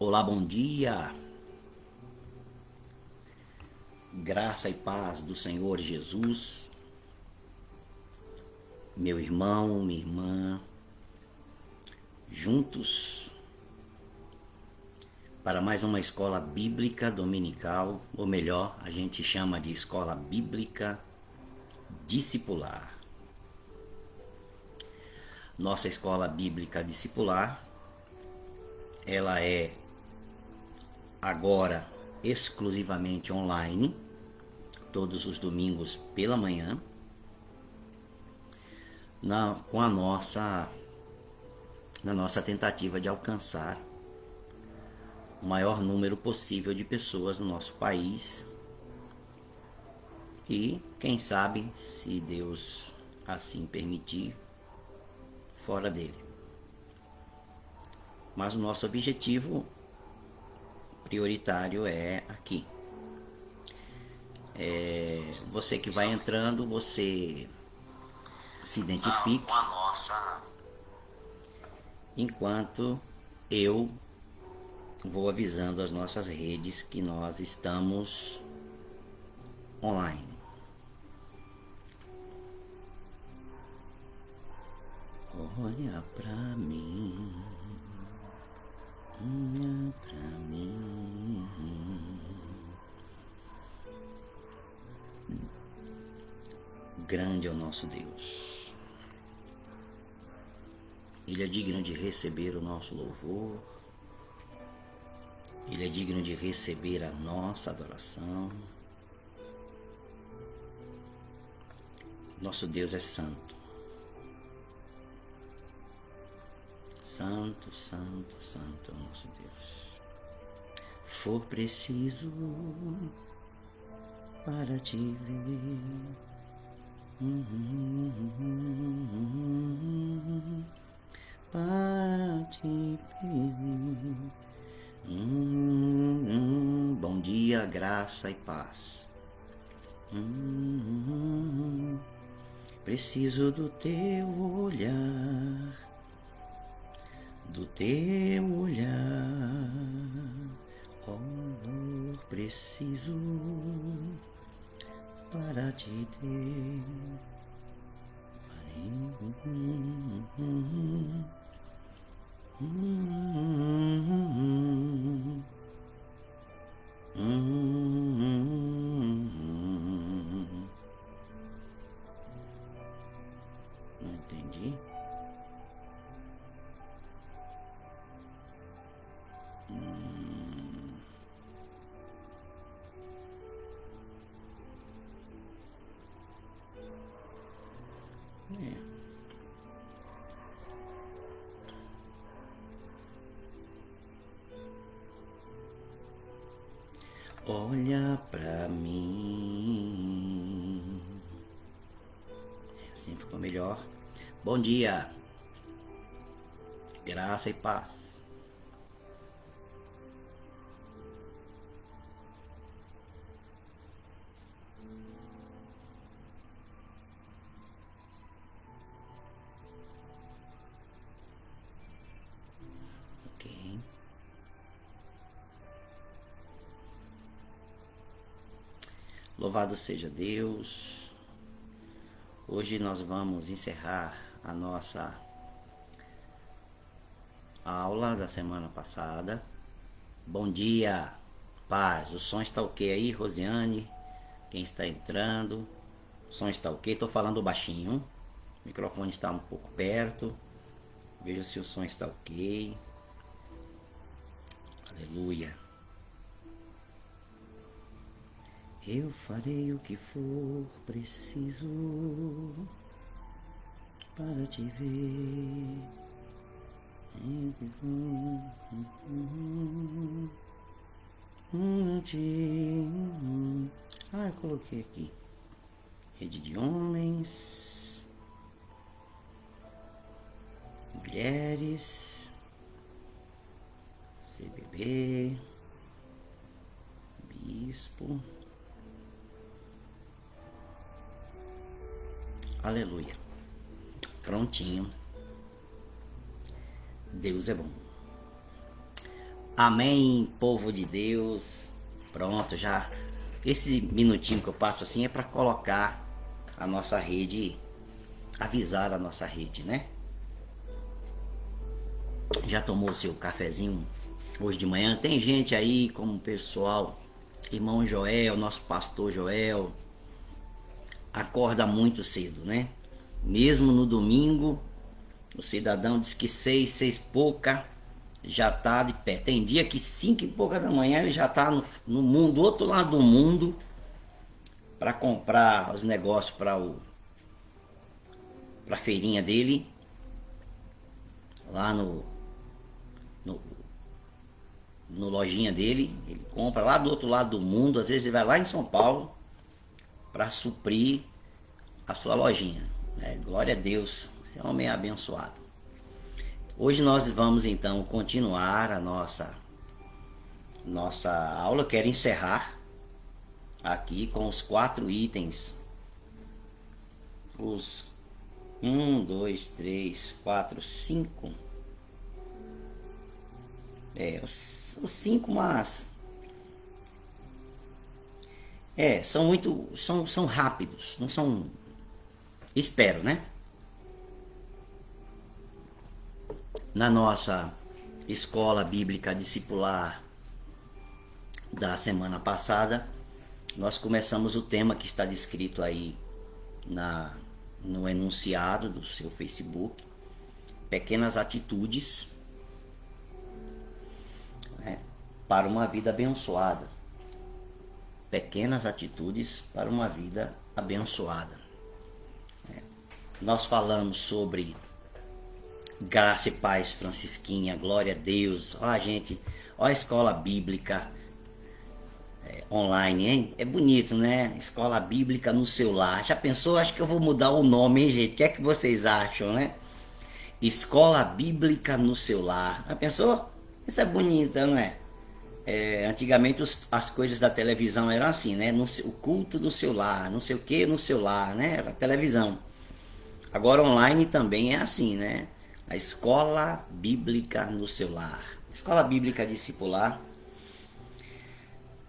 Olá, bom dia. Graça e paz do Senhor Jesus, meu irmão, minha irmã, juntos para mais uma escola bíblica dominical, ou melhor, a gente chama de escola bíblica discipular. Nossa escola bíblica discipular, ela é agora exclusivamente online, todos os domingos pela manhã, com na nossa tentativa de alcançar o maior número possível de pessoas no nosso país e, quem sabe, se Deus assim permitir, fora dele. Mas o nosso objetivo prioritário é aqui. Você que vai entrando, você se identifique enquanto eu vou avisando as nossas redes que nós estamos online. Olha pra mim, olha pra mim. Grande é o nosso Deus. Ele é digno de receber o nosso louvor. Ele é digno de receber a nossa adoração. Nosso Deus é santo. Santo, santo, santo é o nosso Deus. For preciso para te ver, para te ver. Bom dia, graça e paz. Preciso do teu olhar, do teu olhar. Oh, preciso para te ter. Não entendi. É. Olha pra mim. Assim ficou melhor. Bom dia. Graça e paz. Ok. Louvado seja Deus. Hoje nós vamos encerrar a nossa aula da semana passada. Bom dia, paz. O som está ok aí, Rosiane? Quem está entrando? O som está ok? Estou falando baixinho. O microfone está um pouco perto. Veja se o som está ok. Aleluia. Eu farei o que for preciso para te ver. Eu coloquei aqui. Rede de homens, mulheres, CBB, bispo. Aleluia. Prontinho. Deus é bom. Amém, povo de Deus. Pronto, já. Esse minutinho que eu passo assim é para colocar a nossa rede, avisar a nossa rede, né? Já tomou seu cafezinho hoje de manhã? Tem gente aí, como o pessoal, irmão Joel, nosso pastor Joel, acorda muito cedo, né? Mesmo no domingo, o cidadão diz que 6 e pouca já tá de pé. Tem dia que 5 e pouca da manhã ele já tá no mundo, do outro lado do mundo, para comprar os negócios para feirinha dele, lá no, no lojinha dele. Ele compra lá do outro lado do mundo, às vezes ele vai lá em São Paulo para suprir a sua lojinha. Glória a Deus, esse homem é abençoado. Hoje nós vamos então continuar a nossa aula. Eu quero encerrar aqui com os 4 itens. Os 1, 2, 3, 4, 5. Os 5, mas são rápidos, não são, espero, né? Na nossa escola bíblica discipular da semana passada, nós começamos o tema que está descrito aí no enunciado do seu Facebook: pequenas atitudes, né, para uma vida abençoada. Pequenas atitudes para uma vida abençoada. Nós falamos sobre Graça e Paz Francisquinha, glória a Deus. Ó, gente, ó a escola bíblica online, hein? É bonito, né? Escola bíblica no celular. Já pensou? Acho que eu vou mudar o nome, hein, gente? O que é que vocês acham, né? Escola bíblica no celular. Já pensou? Isso é bonito, não é? Antigamente as coisas da televisão eram assim, né? O culto no celular, não sei o que no celular, né? Era televisão. Agora online também é assim, né? A escola bíblica no celular. Escola bíblica discipular.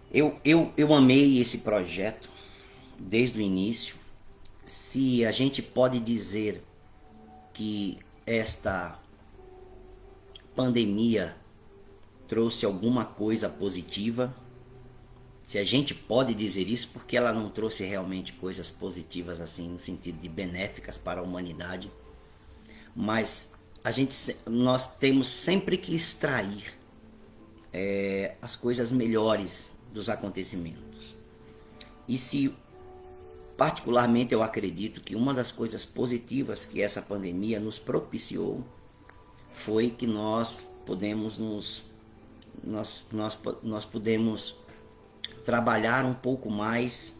Eu amei esse projeto desde o início. Se a gente pode dizer que esta pandemia trouxe alguma coisa positiva, se a gente pode dizer isso, porque ela não trouxe realmente coisas positivas assim, no sentido de benéficas para a humanidade, mas nós temos sempre que extrair as coisas melhores dos acontecimentos. E se particularmente eu acredito que uma das coisas positivas que essa pandemia nos propiciou foi que nós podemos trabalhar um pouco mais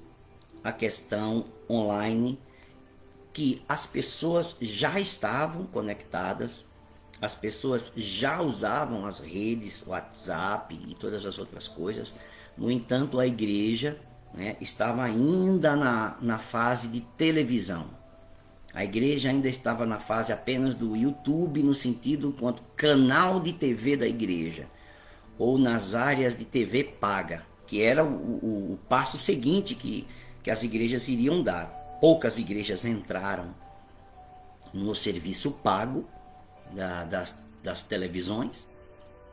a questão online, que as pessoas já estavam conectadas, as pessoas já usavam as redes, WhatsApp e todas as outras coisas. No entanto, a igreja, né, estava ainda na fase de televisão. A igreja ainda estava na fase apenas do YouTube, no sentido enquanto canal de TV da igreja, ou nas áreas de TV paga, que era o passo seguinte que as igrejas iriam dar. Poucas igrejas entraram no serviço pago das televisões,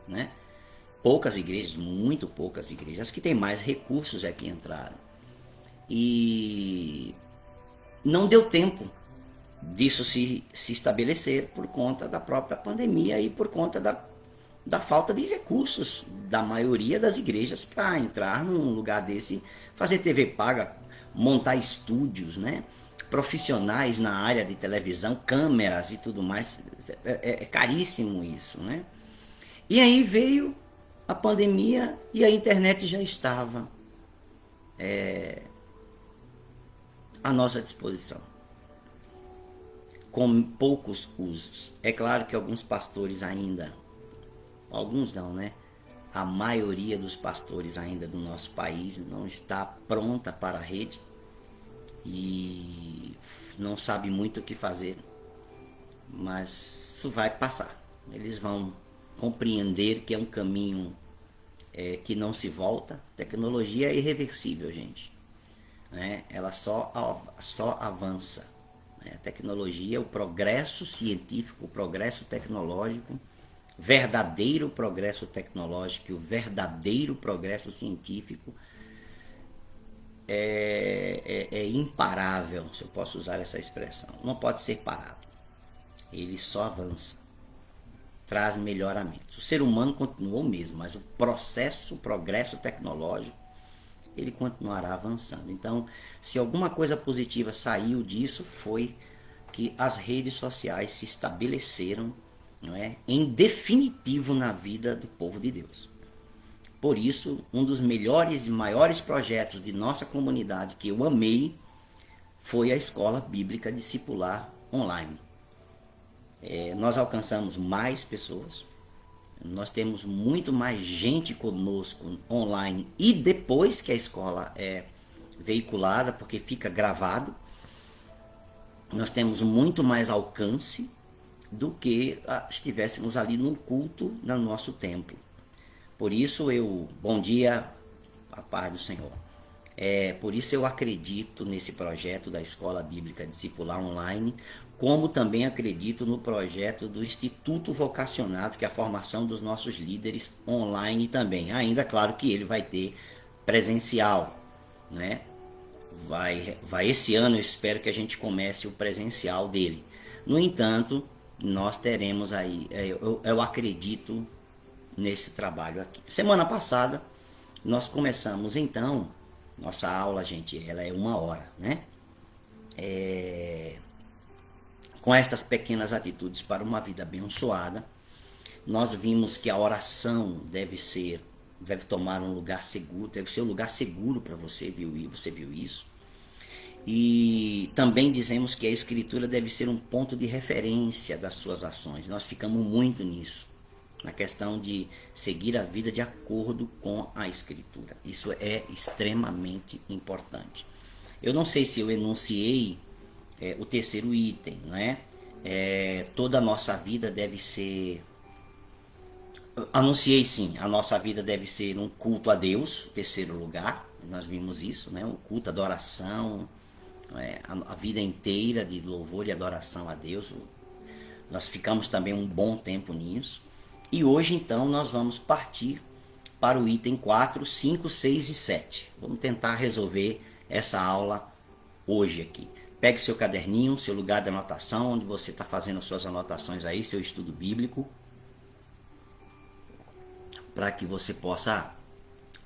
né? Poucas igrejas, muito poucas igrejas, as que têm mais recursos é que entraram. E não deu tempo disso se estabelecer por conta da própria pandemia e por conta da falta de recursos da maioria das igrejas para entrar num lugar desse, fazer TV paga, montar estúdios, né? Profissionais na área de televisão, câmeras e tudo mais. É caríssimo isso, né? E aí veio a pandemia e a internet já estava à nossa disposição, com poucos usos. É claro que alguns pastores ainda, alguns não, né? A maioria dos pastores ainda do nosso país não está pronta para a rede e não sabe muito o que fazer, mas isso vai passar. Eles vão compreender que é um caminho que não se volta. Tecnologia é irreversível, gente. Né? Ela só avança. Né? A tecnologia, o progresso científico, o progresso tecnológico, verdadeiro progresso tecnológico, o verdadeiro progresso científico é imparável, se eu posso usar essa expressão. Não pode ser parado. Ele só avança, traz melhoramentos. O ser humano continuou o mesmo, mas o processo, o progresso tecnológico, ele continuará avançando. Então, se alguma coisa positiva saiu disso, foi que as redes sociais se estabeleceram, não é, em definitivo na vida do povo de Deus. Por isso, um dos melhores e maiores projetos de nossa comunidade que eu amei foi a Escola Bíblica Discipular Online. Nós alcançamos mais pessoas, nós temos muito mais gente conosco online e depois que a escola é veiculada, porque fica gravado, nós temos muito mais alcance do que estivéssemos ali num culto no nosso templo. Por isso bom dia, a paz do Senhor. Por isso eu acredito nesse projeto da Escola Bíblica Discipular Online, como também acredito no projeto do Instituto Vocacionados, que é a formação dos nossos líderes online também. Ainda claro que ele vai ter presencial, né? Esse ano eu espero que a gente comece o presencial dele. No entanto, nós teremos aí, eu acredito nesse trabalho aqui. Semana passada nós começamos então, nossa aula, gente, ela é 1 hora, né? Com estas pequenas atitudes para uma vida abençoada, nós vimos que a oração deve tomar um lugar seguro, deve ser um lugar seguro para você, você viu isso? E também dizemos que a escritura deve ser um ponto de referência das suas ações. Nós ficamos muito nisso, na questão de seguir a vida de acordo com a escritura. Isso é extremamente importante. Eu não sei se eu enunciei o terceiro item, né? Toda a nossa vida deve ser... Anunciei sim, a nossa vida deve ser um culto a Deus, terceiro lugar, nós vimos isso, né? Um culto, adoração, a vida inteira de louvor e adoração a Deus. Nós ficamos também um bom tempo nisso. E hoje então nós vamos partir para o item 4, 5, 6 e 7. Vamos tentar resolver essa aula hoje aqui. Pegue seu caderninho, seu lugar de anotação, onde você está fazendo as suas anotações aí, seu estudo bíblico, para que você possa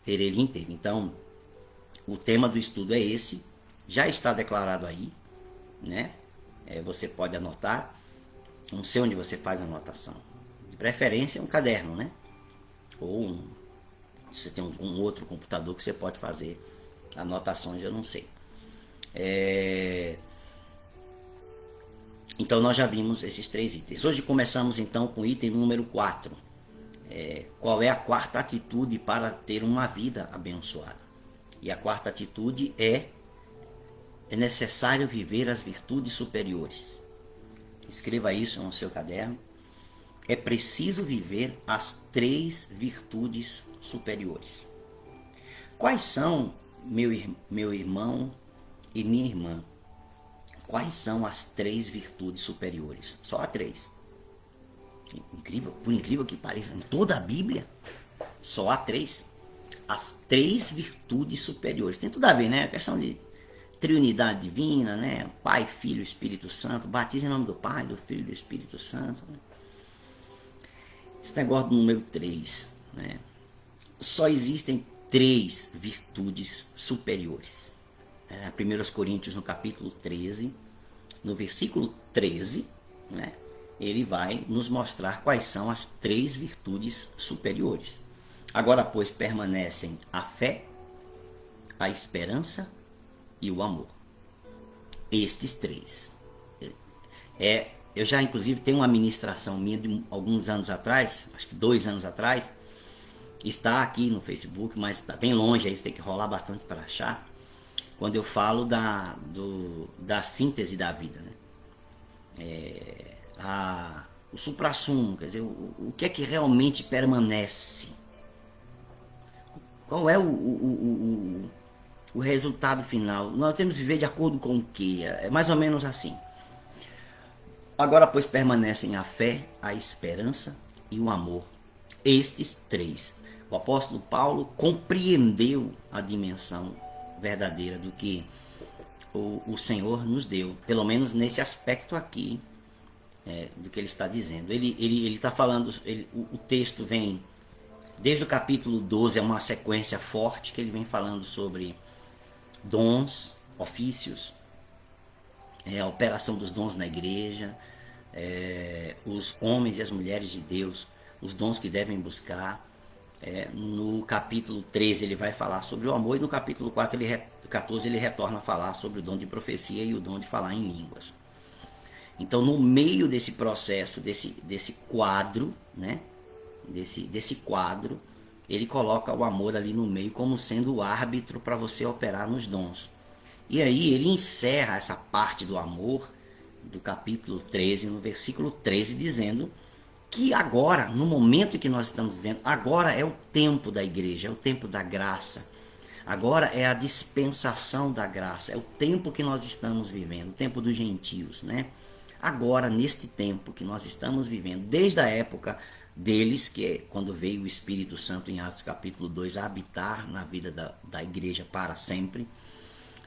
ter ele inteiro. Então, o tema do estudo é esse, já está declarado aí, né? Você pode anotar, não sei onde você faz a anotação. De preferência um caderno, né? Ou você tem um outro computador que você pode fazer anotações, eu não sei. Então nós já vimos esses 3 itens. Hoje começamos então com o item número 4. Qual é a quarta atitude para ter uma vida abençoada? E a quarta atitude é necessário viver as virtudes superiores. Escreva isso no seu caderno. É preciso viver as 3 virtudes superiores. Quais são, meu irmão e minha irmã? Quais são as 3 virtudes superiores? Só há 3. Incrível, por incrível que pareça, em toda a Bíblia, só há 3. As 3 virtudes superiores. Tem tudo a ver, né? A questão de Trinidade divina, né? Pai, Filho, Espírito Santo. Batiza em nome do Pai, do Filho e do Espírito Santo. Né? Esse negócio do número 3, né? Só existem 3 virtudes superiores. 1 Coríntios, no capítulo 13, no versículo 13, né? Ele vai nos mostrar quais são as 3 virtudes superiores. Agora, pois, permanecem a fé, a esperança e o amor. Estes 3. Eu já, inclusive, tenho uma ministração minha de alguns anos atrás, acho que 2 anos atrás, está aqui no Facebook, mas está bem longe, aí você tem que rolar bastante para achar, quando eu falo da síntese da vida, né? O suprassumo, quer dizer, o que é que realmente permanece? Qual é o resultado final? Nós temos que viver de acordo com o quê? É mais ou menos assim. Agora, pois, permanecem a fé, a esperança e o amor. Estes três. O apóstolo Paulo compreendeu a dimensão verdadeira do que o Senhor nos deu, pelo menos nesse aspecto aqui, do que ele está dizendo. Ele está falando, o texto vem, desde o capítulo 12, é uma sequência forte que ele vem falando sobre dons, ofícios, a operação dos dons na igreja, os homens e as mulheres de Deus, os dons que devem buscar. No capítulo 13 ele vai falar sobre o amor, e no capítulo 14 ele retorna a falar sobre o dom de profecia e o dom de falar em línguas. Então, no meio desse processo, desse quadro, né, desse quadro, ele coloca o amor ali no meio como sendo o árbitro para você operar nos dons. E aí ele encerra essa parte do amor do capítulo 13, no versículo 13, dizendo que agora, no momento que nós estamos vivendo, agora é o tempo da igreja, é o tempo da graça. Agora é a dispensação da graça, é o tempo que nós estamos vivendo, o tempo dos gentios, né? Agora, neste tempo que nós estamos vivendo, desde a época deles, que é quando veio o Espírito Santo em Atos capítulo 2 a habitar na vida da igreja para sempre,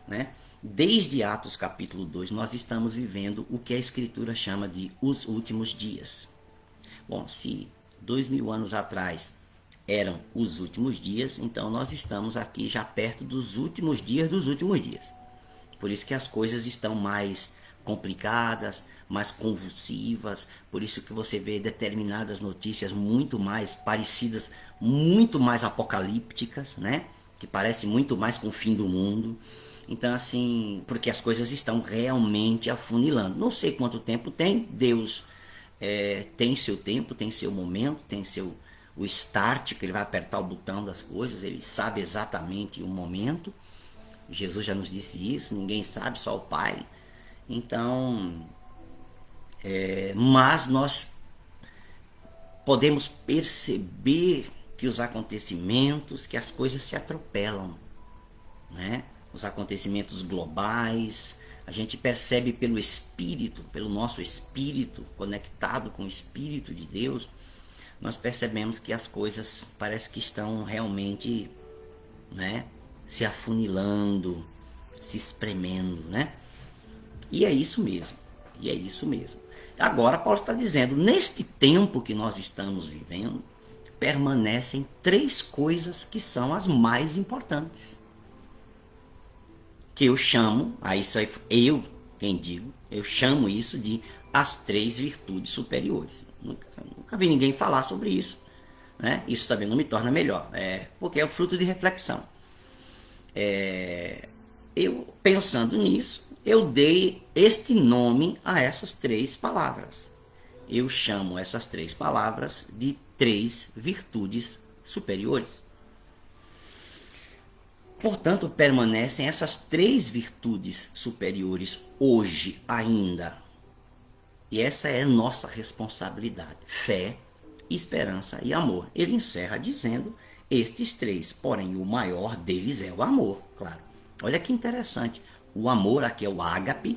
né? Desde Atos capítulo 2 nós estamos vivendo o que a Escritura chama de os últimos dias. Bom, se 2000 anos atrás eram os últimos dias, então nós estamos aqui já perto dos últimos dias dos últimos dias. Por isso que as coisas estão mais complicadas, mais convulsivas, por isso que você vê determinadas notícias muito mais parecidas, muito mais apocalípticas, né? Que parece muito mais com o fim do mundo. Então, assim, porque as coisas estão realmente afunilando. Não sei quanto tempo tem, Deus tem seu tempo, tem seu momento, tem o start, que ele vai apertar o botão das coisas, ele sabe exatamente o momento. Jesus já nos disse isso, ninguém sabe, só o Pai. Então, mas nós podemos perceber que os acontecimentos, que as coisas se atropelam, né? Os acontecimentos globais, a gente percebe pelo Espírito, pelo nosso Espírito, conectado com o Espírito de Deus, nós percebemos que as coisas parece que estão realmente, né, se afunilando, se espremendo, né? E é isso mesmo, e é isso mesmo. Agora Paulo está dizendo, neste tempo que nós estamos vivendo, permanecem três coisas que são as mais importantes. Que eu chamo, isso aí eu quem digo, eu chamo isso de as três virtudes superiores. Nunca vi ninguém falar sobre isso, né? Isso também não me torna melhor, porque é o fruto de reflexão. Eu pensando nisso, eu dei este nome a essas três palavras. Eu chamo essas três palavras de três virtudes superiores. Portanto, permanecem essas três virtudes superiores hoje ainda. E essa é nossa responsabilidade. Fé, esperança e amor. Ele encerra dizendo estes três, porém o maior deles é o amor, claro. Olha que interessante. O amor aqui é o ágape,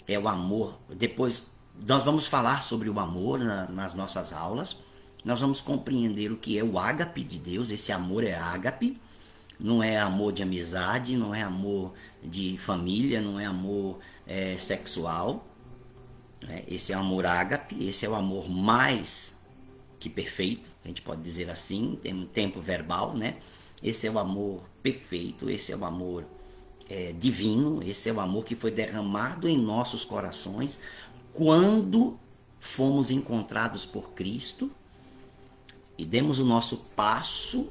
é o amor. Depois nós vamos falar sobre o amor nas nossas aulas. Nós vamos compreender o que é o ágape de Deus. Esse amor é ágape. Não é amor de amizade, não é amor de família, não é amor sexual. Esse é o amor ágape, esse é o amor mais que perfeito, a gente pode dizer assim, tem um tempo verbal, né? Esse é o amor perfeito, esse é o amor divino, esse é o amor que foi derramado em nossos corações quando fomos encontrados por Cristo e demos o nosso passo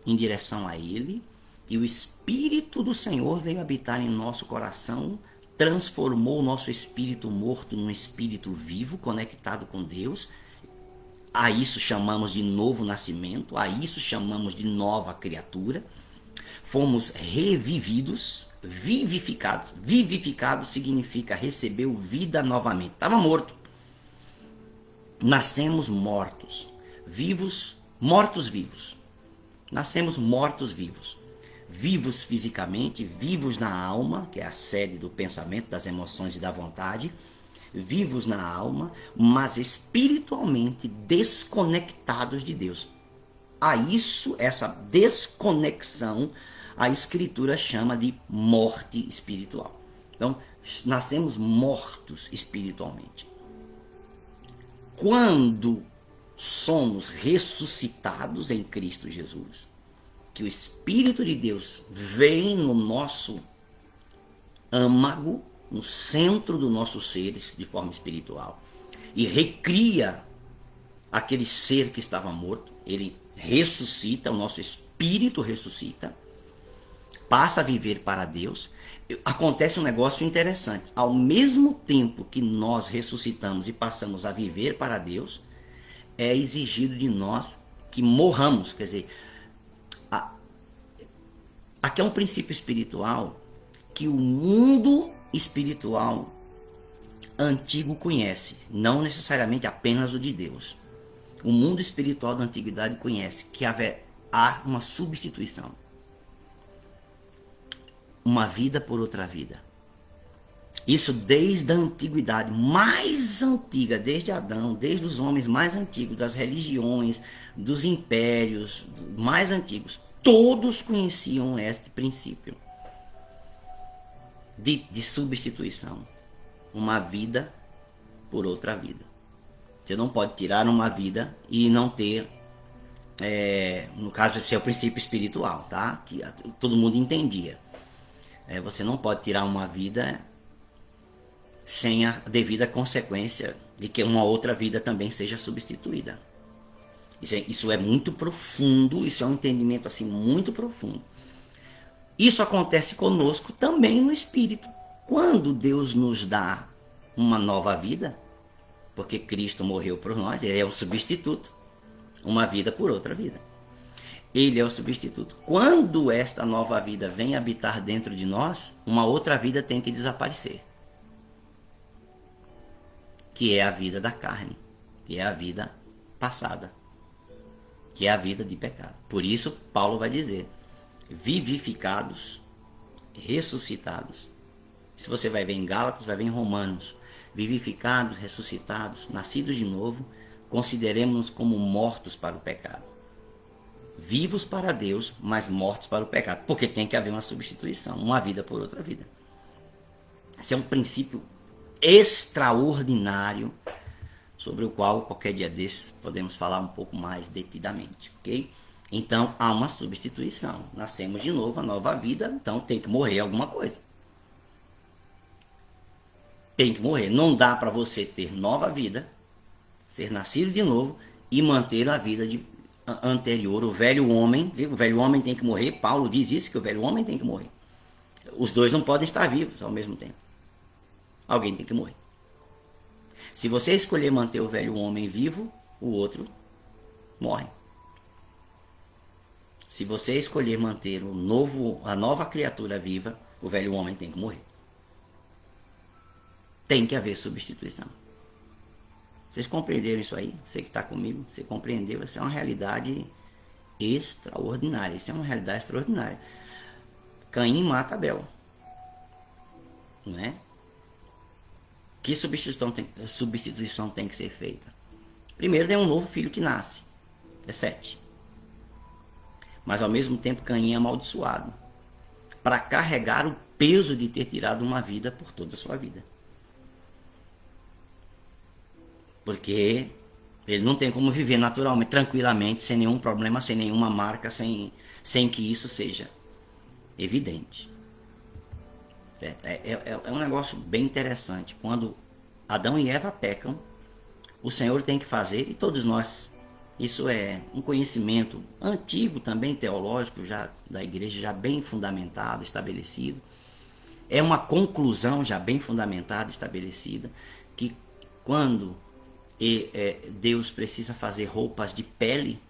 em direção a Ele, e o Espírito do Senhor veio habitar em nosso coração, transformou o nosso espírito morto num espírito vivo, conectado com Deus. A isso chamamos de novo nascimento, a isso chamamos de nova criatura. Fomos revividos, vivificados. Vivificado significa recebeu vida novamente. Estava morto. Nascemos mortos, vivos, mortos vivos. Nascemos mortos-vivos. Vivos fisicamente, vivos na alma, que é a sede do pensamento, das emoções e da vontade. Vivos na alma, mas espiritualmente desconectados de Deus. A isso, essa desconexão, a Escritura chama de morte espiritual. Então, nascemos mortos espiritualmente. Quando somos ressuscitados em Cristo Jesus, que o Espírito de Deus vem no nosso âmago, no centro do nosso ser, de forma espiritual, e recria aquele ser que estava morto, ele ressuscita, o nosso espírito ressuscita, passa a viver para Deus. Acontece um negócio interessante. Ao mesmo tempo que nós ressuscitamos e passamos a viver para Deus, é exigido de nós que morramos. Quer dizer, aqui é um princípio espiritual que o mundo espiritual antigo conhece, não necessariamente apenas o de Deus. O mundo espiritual da antiguidade conhece que há uma substituição. Uma vida por outra vida. Isso desde a antiguidade mais antiga, desde Adão, desde os homens mais antigos, das religiões, dos impérios mais antigos. Todos conheciam este princípio de substituição. Uma vida por outra vida. Você não pode tirar uma vida e não ter, no caso esse é o princípio espiritual, tá? Que todo mundo entendia. Você não pode tirar uma vida sem a devida consequência de que uma outra vida também seja substituída. Isso é muito profundo, isso é um entendimento assim muito profundo. Isso acontece conosco também no espírito. Quando Deus nos dá uma nova vida, porque Cristo morreu por nós, ele é o substituto, uma vida por outra vida. Ele é o substituto. Quando esta nova vida vem habitar dentro de nós, uma outra vida tem que desaparecer. Que é a vida da carne, que é a vida passada, que é a vida de pecado. Por isso, Paulo vai dizer, vivificados, ressuscitados. Se você vai ver em Gálatas, vai ver em Romanos. Vivificados, ressuscitados, nascidos de novo, consideremos-nos como mortos para o pecado. Vivos para Deus, mas mortos para o pecado. Porque tem que haver uma substituição, uma vida por outra vida. Esse é um princípio extraordinário, sobre o qual qualquer dia desses podemos falar um pouco mais detidamente, ok? Então há uma substituição. Nascemos de novo, a nova vida, então tem que morrer alguma coisa. Tem que morrer. Não dá para você ter nova vida, ser nascido de novo e manter a vida anterior. O velho homem, viu? O velho homem tem que morrer. Paulo diz isso, que o velho homem tem que morrer. Os dois não podem estar vivos ao mesmo tempo. Alguém tem que morrer. Se você escolher manter o velho homem vivo, o outro morre. Se você escolher manter a nova criatura viva, o velho homem tem que morrer. Tem que haver substituição. Vocês compreenderam isso aí? Você que está comigo, você compreendeu? Isso é uma realidade extraordinária. Isso é uma realidade extraordinária. Caim mata Abel. Não é? Que substituição tem que ser feita? Primeiro, é um novo filho que nasce. É Sete. Mas ao mesmo tempo, Caim é amaldiçoado. Para carregar o peso de ter tirado uma vida por toda a sua vida. Porque ele não tem como viver naturalmente, tranquilamente, sem nenhum problema, sem nenhuma marca, sem que isso seja evidente. É um negócio bem interessante. Quando Adão e Eva pecam, o Senhor tem que fazer, e todos nós, isso é um conhecimento antigo também, teológico, já da igreja, já bem fundamentado, estabelecido. É uma conclusão já bem fundamentada, estabelecida, que quando Deus precisa fazer roupas de pele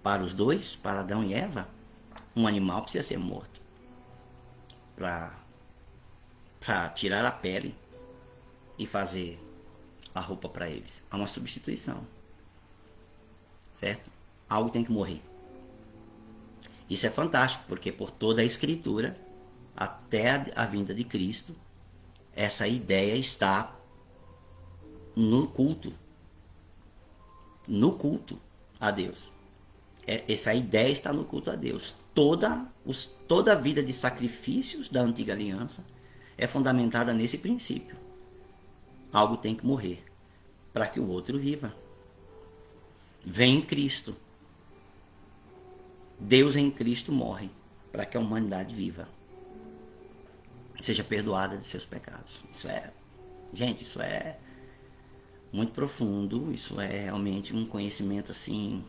para os dois, para Adão e Eva, um animal precisa ser morto para tirar a pele e fazer a roupa para eles. Há uma substituição, certo? Algo tem que morrer. Isso é fantástico, porque por toda a Escritura, até a vinda de Cristo, essa ideia está no culto. No culto a Deus. Essa ideia está no culto a Deus. Toda a vida de sacrifícios da antiga aliança é fundamentada nesse princípio. Algo tem que morrer para que o outro viva. Vem Cristo. Deus em Cristo morre para que a humanidade viva. Seja perdoada de seus pecados. Gente, isso é muito profundo. Isso é realmente um conhecimento assim.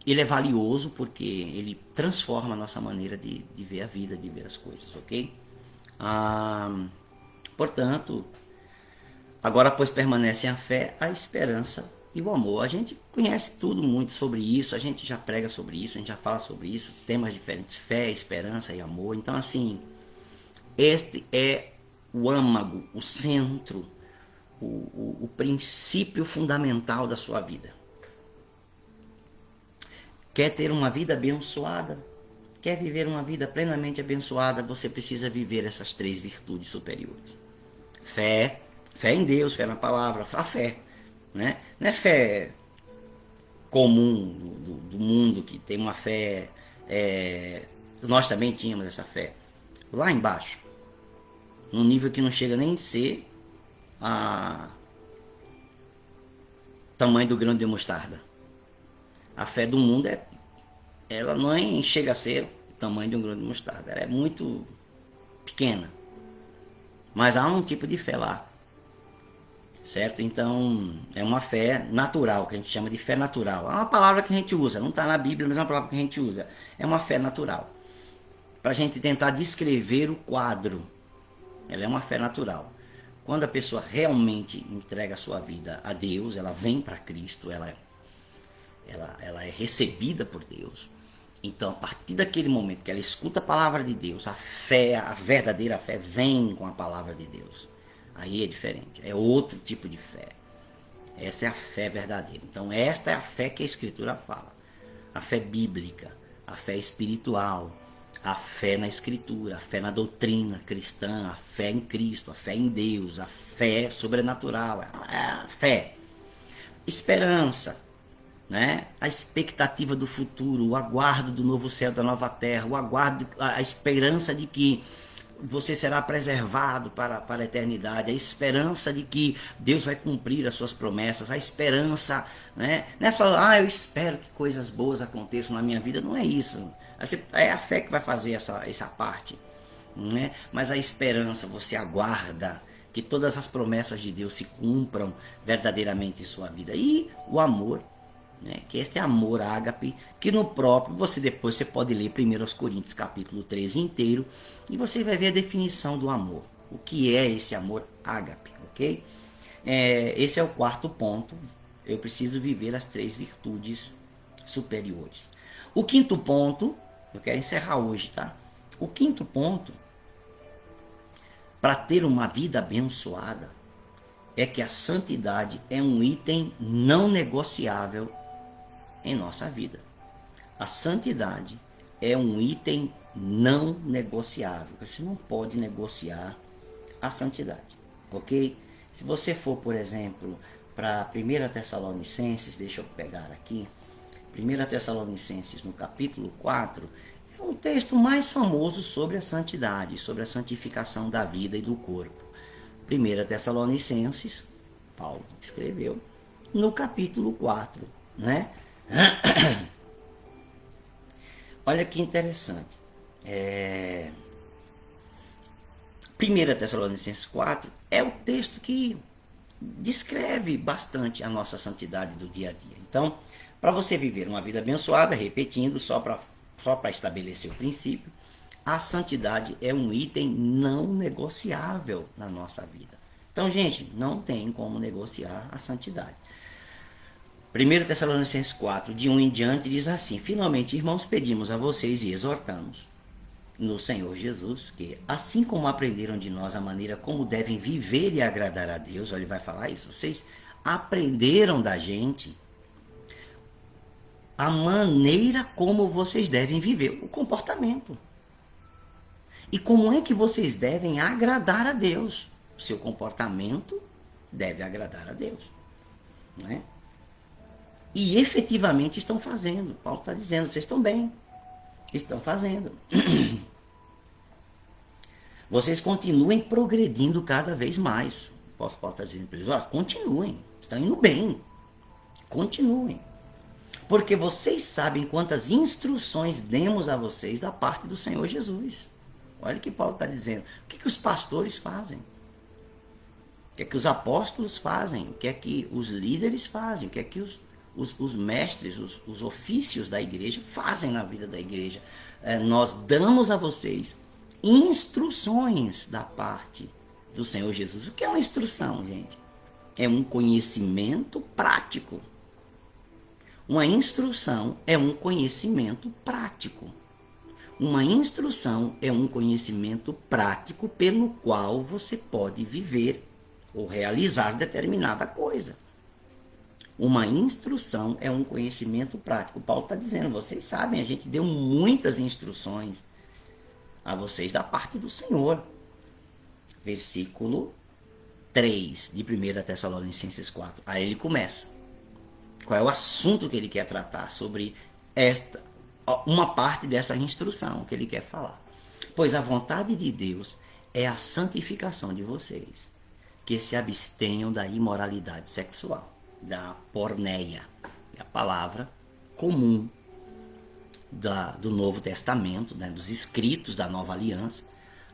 Ele é valioso porque ele transforma a nossa maneira de ver a vida, de ver as coisas, ok? Portanto, agora pois permanecem a fé, a esperança e o amor. A gente conhece tudo muito sobre isso, a gente já prega sobre isso, a gente já fala sobre isso, temas diferentes, fé, esperança e amor. Então assim, este é o âmago, o centro, o princípio fundamental da sua vida. Quer ter uma vida abençoada? Quer viver uma vida plenamente abençoada? Você precisa viver essas 3 virtudes superiores. Fé em Deus, fé na palavra, a fé. Né? Não é fé comum do mundo, que tem uma fé... nós também tínhamos essa fé. Lá embaixo, num nível que não chega nem a ser tamanho do grão de mostarda. A fé do mundo ela não chega a ser o tamanho de um grão de mostarda. Ela é muito pequena. Mas há um tipo de fé lá. Certo? Então, é uma fé natural, que a gente chama de fé natural. É uma palavra que a gente usa. Não está na Bíblia, mas é uma palavra que a gente usa. É uma fé natural. Para a gente tentar descrever o quadro. Ela é uma fé natural. Quando a pessoa realmente entrega a sua vida a Deus, ela vem para Cristo, ela é recebida por Deus. Então, a partir daquele momento que ela escuta a palavra de Deus, a fé, a verdadeira fé, vem com a palavra de Deus. Aí é diferente, é outro tipo de fé. Essa é a fé verdadeira. Então, esta é a fé que a Escritura fala. A fé bíblica, a fé espiritual, a fé na Escritura, a fé na doutrina cristã, a fé em Cristo, a fé em Deus, a fé sobrenatural, a fé. Esperança. Né? A expectativa do futuro, o aguardo do novo céu, da nova terra, o aguardo, a esperança de que você será preservado para a eternidade, a esperança de que Deus vai cumprir as suas promessas, a esperança, né? Não é só, eu espero que coisas boas aconteçam na minha vida, não é isso. É a fé que vai fazer essa parte, né? Mas a esperança, você aguarda que todas as promessas de Deus se cumpram verdadeiramente em sua vida. E o amor, que este amor ágape, que no próprio, depois você pode ler 1 Coríntios capítulo 13 inteiro, e você vai ver a definição do amor. O que é esse amor ágape, ok? Esse é o 4º ponto. Eu preciso viver as 3 virtudes superiores. O 5º ponto, eu quero encerrar hoje, tá? O 5º ponto, para ter uma vida abençoada, é que a santidade é um item não negociável em nossa vida. A santidade é um item não negociável. Você não pode negociar a santidade, ok? Se você for, por exemplo, para 1 Tessalonicenses, deixa eu pegar aqui, 1 Tessalonicenses no capítulo 4, é um texto mais famoso sobre a santidade, sobre a santificação da vida e do corpo. 1 Tessalonicenses, Paulo escreveu, no capítulo 4, né? Olha que interessante. 1 Tessalonicenses 4 é o texto que descreve bastante a nossa santidade do dia a dia. Então, para você viver uma vida abençoada, repetindo, só para estabelecer o princípio, a santidade é um item não negociável na nossa vida. Então, gente, não tem como negociar a santidade. 1 Tessalonicenses 4, de 1 em diante, diz assim: finalmente, irmãos, pedimos a vocês e exortamos no Senhor Jesus que, assim como aprenderam de nós a maneira como devem viver e agradar a Deus, olha, ele vai falar isso, vocês aprenderam da gente a maneira como vocês devem viver, o comportamento. E como é que vocês devem agradar a Deus? O seu comportamento deve agradar a Deus. Não é? E efetivamente estão fazendo. Paulo está dizendo, vocês estão bem. Estão fazendo. Vocês continuem progredindo cada vez mais. Paulo está dizendo para eles, continuem. Estão indo bem. Continuem. Porque vocês sabem quantas instruções demos a vocês da parte do Senhor Jesus. Olha o que Paulo está dizendo. O que os pastores fazem? O que os apóstolos fazem? O que os líderes fazem? O que os mestres, os ofícios da igreja fazem na vida da igreja? Nós damos a vocês instruções da parte do Senhor Jesus. O que é uma instrução, gente? É um conhecimento prático. Uma instrução é um conhecimento prático. Uma instrução é um conhecimento prático pelo qual você pode viver ou realizar determinada coisa. Uma instrução é um conhecimento prático. O Paulo está dizendo, vocês sabem, a gente deu muitas instruções a vocês da parte do Senhor. Versículo 3 de 1 Tessalonicenses 4. Aí ele começa. Qual é o assunto que ele quer tratar sobre uma parte dessa instrução que ele quer falar? Pois a vontade de Deus é a santificação de vocês, que se abstenham da imoralidade sexual, da porneia, é a palavra comum do Novo Testamento, né, dos escritos da Nova Aliança,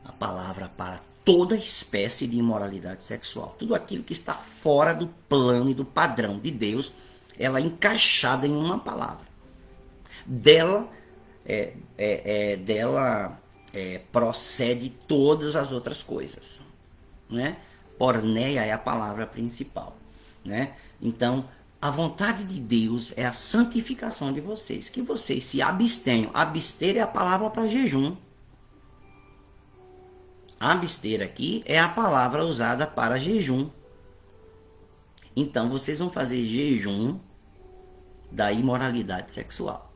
a palavra para toda espécie de imoralidade sexual. Tudo aquilo que está fora do plano e do padrão de Deus, ela é encaixada em uma palavra. Dela procede todas as outras coisas, né? Porneia é a palavra principal, né? Então, a vontade de Deus é a santificação de vocês, que vocês se abstenham. Abster é a palavra para jejum. Abster aqui é a palavra usada para jejum. Então, vocês vão fazer jejum da imoralidade sexual.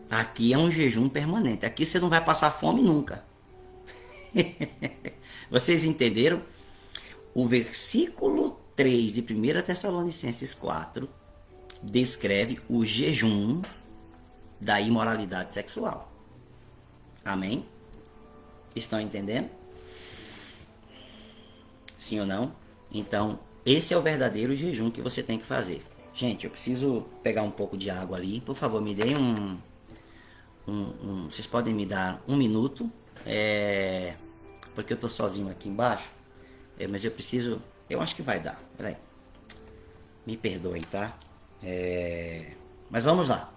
Aqui é um jejum permanente. Aqui você não vai passar fome nunca. Vocês entenderam? O versículo 3 de 1 Tessalonicenses 4 descreve o jejum da imoralidade sexual. Amém? Estão entendendo? Sim ou não? Então, esse é o verdadeiro jejum que você tem que fazer. Gente, eu preciso pegar um pouco de água ali. Por favor, me deem vocês podem me dar um minuto. Porque eu tô sozinho aqui embaixo. Mas eu preciso... Eu acho que vai dar. Peraí. Me perdoem, tá? Mas vamos lá.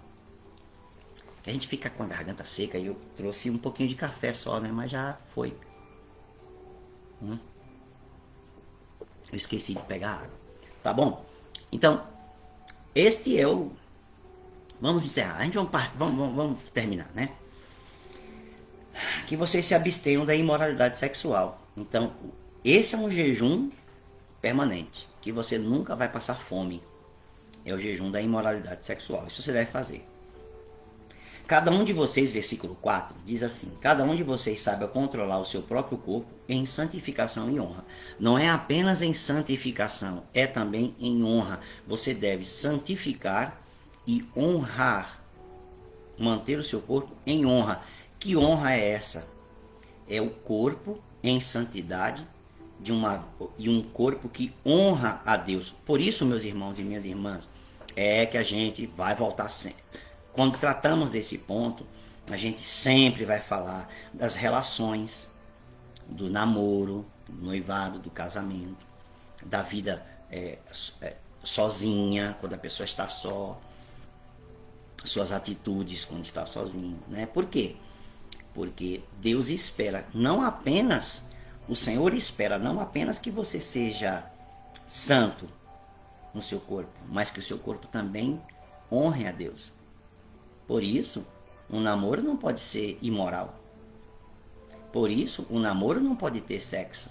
Que a gente fica com a garganta seca e eu trouxe um pouquinho de café só, né? Mas já foi. Eu esqueci de pegar água. Tá bom? Então, este é o... Vamos encerrar. A gente vamos terminar, né? Que vocês se abstenham da imoralidade sexual. Então, esse é um jejum permanente, que você nunca vai passar fome. É o jejum da imoralidade sexual. Isso você deve fazer. Cada um de vocês, versículo 4, diz assim: cada um de vocês saiba controlar o seu próprio corpo em santificação e honra. Não é apenas em santificação, é também em honra. Você deve santificar e honrar. Manter o seu corpo em honra. Que honra é essa? É o corpo em santidade e um corpo que honra a Deus. Por isso, meus irmãos e minhas irmãs, é que a gente vai voltar sempre. Quando tratamos desse ponto, a gente sempre vai falar das relações, do namoro, do noivado, do casamento, da vida sozinha, quando a pessoa está só, suas atitudes quando está sozinho, né? Por quê? Porque Deus espera não apenas, o Senhor espera não apenas que você seja santo no seu corpo, mas que o seu corpo também honre a Deus. Por isso, um namoro não pode ser imoral. Por isso, um namoro não pode ter sexo.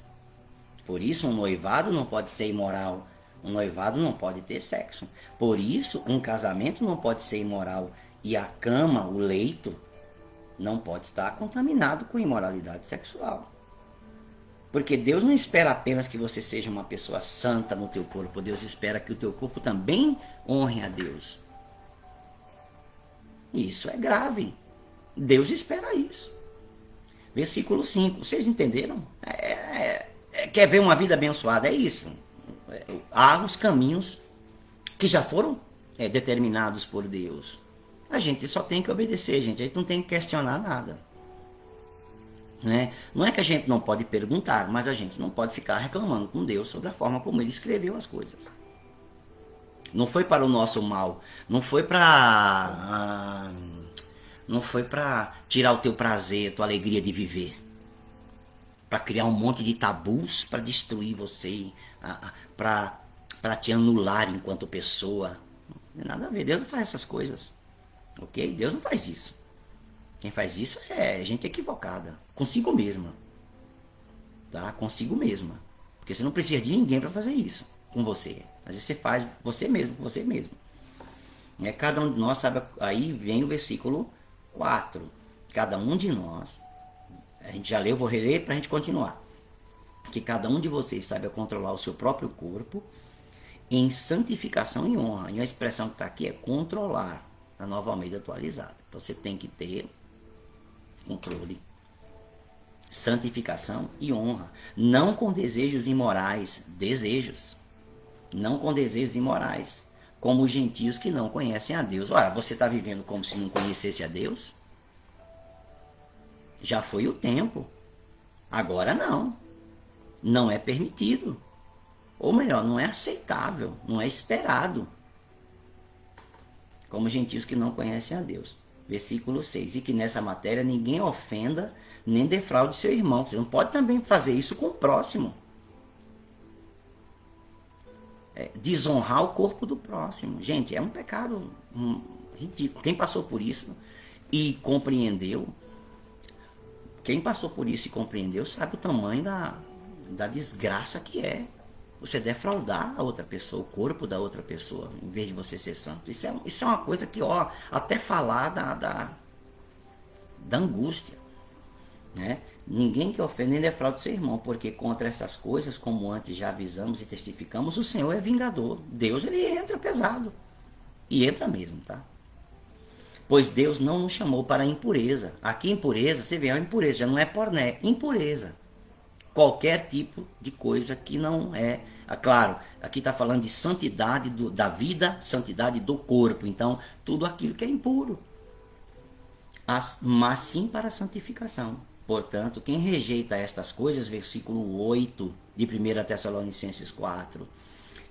Por isso, um noivado não pode ser imoral. Um noivado não pode ter sexo. Por isso, um casamento não pode ser imoral. E a cama, o leito, não pode estar contaminado com imoralidade sexual. Porque Deus não espera apenas que você seja uma pessoa santa no teu corpo. Deus espera que o teu corpo também honre a Deus. Isso é grave. Deus espera isso. Versículo 5. Vocês entenderam? Quer ver uma vida abençoada? É isso. Há os caminhos que já foram determinados por Deus. A gente só tem que obedecer, gente. A gente não tem que questionar nada. Né? Não é que a gente não pode perguntar, mas a gente não pode ficar reclamando com Deus sobre a forma como Ele escreveu as coisas. Não foi para o nosso mal. Não foi para tirar o teu prazer, a tua alegria de viver. Para criar um monte de tabus para destruir você, para te anular enquanto pessoa. Não tem nada a ver. Deus não faz essas coisas. Ok? Deus não faz isso. Quem faz isso é gente equivocada. Consigo mesma. Tá? Consigo mesma. Porque você não precisa de ninguém para fazer isso com você. Às vezes você faz você mesmo com você mesmo. Cada um de nós sabe. Aí vem o versículo 4. Cada um de nós. A gente já leu, vou reler para a gente continuar. Que cada um de vocês saiba controlar o seu próprio corpo em santificação e honra. E a expressão que está aqui é controlar. Na Nova Almeida atualizada. Então você tem que ter controle, santificação e honra. Não com desejos imorais. Não com desejos imorais. Como os gentios que não conhecem a Deus. Olha, você está vivendo como se não conhecesse a Deus? Já foi o tempo. Agora não. Não é permitido. Ou melhor, não é aceitável. Não é esperado. Como gentios que não conhecem a Deus. Versículo 6. E que nessa matéria ninguém ofenda nem defraude seu irmão. Você não pode também fazer isso com o próximo. Desonrar o corpo do próximo. Gente, é um pecado ridículo. Quem passou por isso e compreendeu, sabe o tamanho da desgraça que é você defraudar a outra pessoa, o corpo da outra pessoa, em vez de você ser santo. Isso é uma coisa que, até falar da angústia. Né? Ninguém que ofende nem defraude seu irmão, porque contra essas coisas, como antes já avisamos e testificamos, o Senhor é vingador. Deus, ele entra pesado. E entra mesmo, tá? Pois Deus não nos chamou para a impureza. Aqui impureza, você vê, é uma impureza, já não é porné, impureza. Qualquer tipo de coisa que não é. Claro, aqui está falando de santidade da vida, santidade do corpo. Então, tudo aquilo que é impuro. Mas sim para a santificação. Portanto, quem rejeita estas coisas, versículo 8 de 1 Tessalonicenses 4.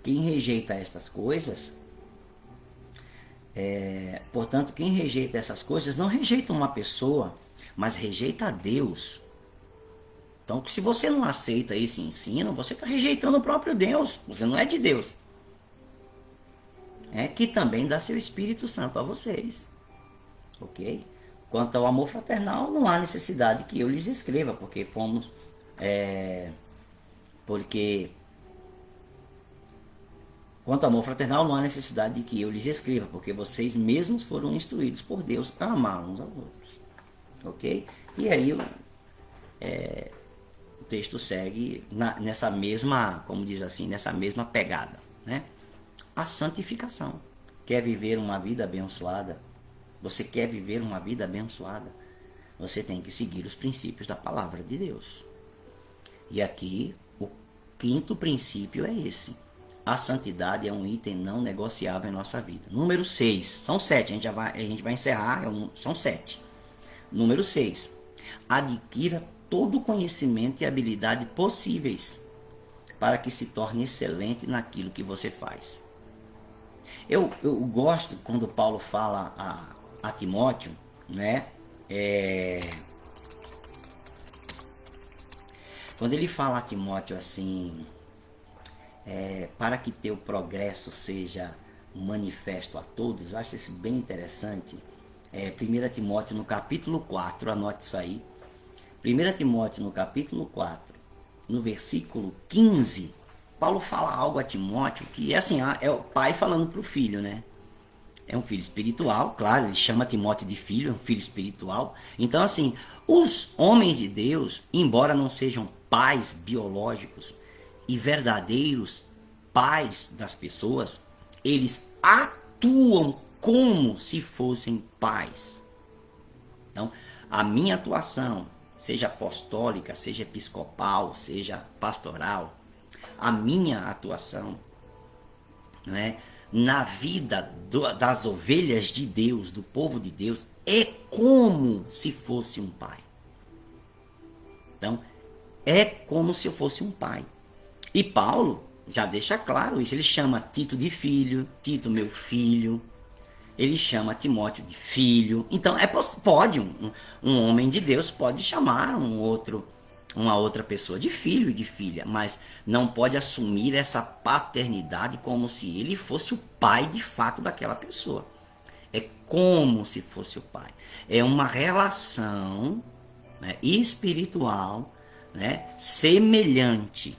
Quem rejeita estas coisas, portanto, quem rejeita essas coisas não rejeita uma pessoa, mas rejeita a Deus. Então, se você não aceita esse ensino, você está rejeitando o próprio Deus. Você não é de Deus. Que também dá seu Espírito Santo a vocês. Ok? Quanto ao amor fraternal, não há necessidade que eu lhes escreva, porque fomos... Quanto ao amor fraternal, não há necessidade de que eu lhes escreva, porque vocês mesmos foram instruídos por Deus a amar uns aos outros. Ok? E aí... o texto segue nessa mesma, como diz assim, nessa mesma pegada, né? A santificação. Quer viver uma vida abençoada? Você quer viver uma vida abençoada? Você tem que seguir os princípios da palavra de Deus. E aqui, o quinto princípio é esse. A santidade é um item não negociável em nossa vida. Número 6. São 7. A gente vai encerrar. São 7. Número 6. Adquira todo o conhecimento e habilidade possíveis para que se torne excelente naquilo que você faz. Eu gosto quando Paulo fala a Timóteo, né? Quando ele fala a Timóteo assim, para que teu progresso seja manifesto a todos, eu acho isso bem interessante. 1 Timóteo no capítulo 4, anote isso aí. 1 Timóteo no capítulo 4, no versículo 15, Paulo fala algo a Timóteo que é assim, é o pai falando para o filho, né? É um filho espiritual, claro, ele chama Timóteo de filho, é um filho espiritual. Então, assim, os homens de Deus, embora não sejam pais biológicos e verdadeiros pais das pessoas, eles atuam como se fossem pais. Então, a minha atuação, seja apostólica, seja episcopal, seja pastoral, a minha atuação, né, na vida das ovelhas de Deus, do povo de Deus, é como se fosse um pai. Então, é como se eu fosse um pai. E Paulo já deixa claro isso. Ele chama Tito de filho, Tito meu filho. Ele chama Timóteo de filho. Então, pode, um homem de Deus pode chamar uma outra pessoa de filho e de filha, mas não pode assumir essa paternidade como se ele fosse o pai de fato daquela pessoa. É como se fosse o pai. É uma relação, né, espiritual, né, semelhante.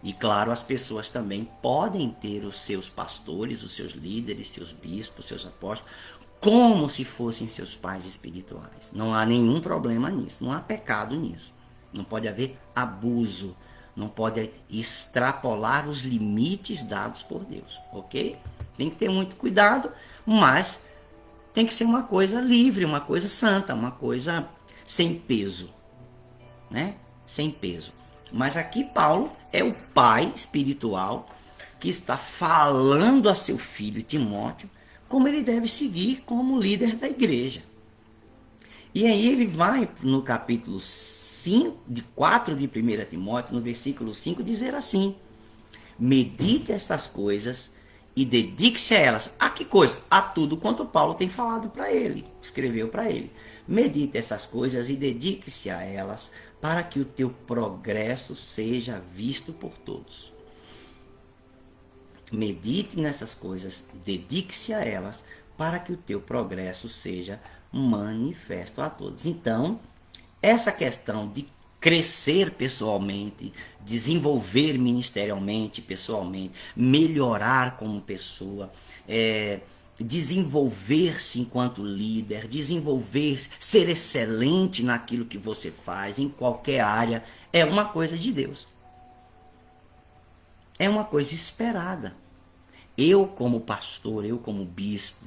E claro, as pessoas também podem ter os seus pastores, os seus líderes, seus bispos, seus apóstolos, como se fossem seus pais espirituais. Não há nenhum problema nisso, não há pecado nisso. Não pode haver abuso, não pode extrapolar os limites dados por Deus, ok? Tem que ter muito cuidado, mas tem que ser uma coisa livre, uma coisa santa, uma coisa sem peso, né? Sem peso. Mas aqui Paulo é o pai espiritual que está falando a seu filho Timóteo como ele deve seguir como líder da igreja. E aí ele vai no capítulo 4 de 1 Timóteo, no versículo 5, dizer assim: medite estas coisas e dedique-se a elas. A que coisa? A tudo quanto Paulo tem falado para ele, escreveu para ele. Medite essas coisas e dedique-se a elas, para que o teu progresso seja visto por todos. Medite nessas coisas, dedique-se a elas, para que o teu progresso seja manifesto a todos. Então, essa questão de crescer pessoalmente, desenvolver ministerialmente, pessoalmente, melhorar como pessoa, desenvolver-se enquanto líder, desenvolver-se, ser excelente naquilo que você faz, em qualquer área, é uma coisa de Deus. É uma coisa esperada. Eu como pastor, eu como bispo,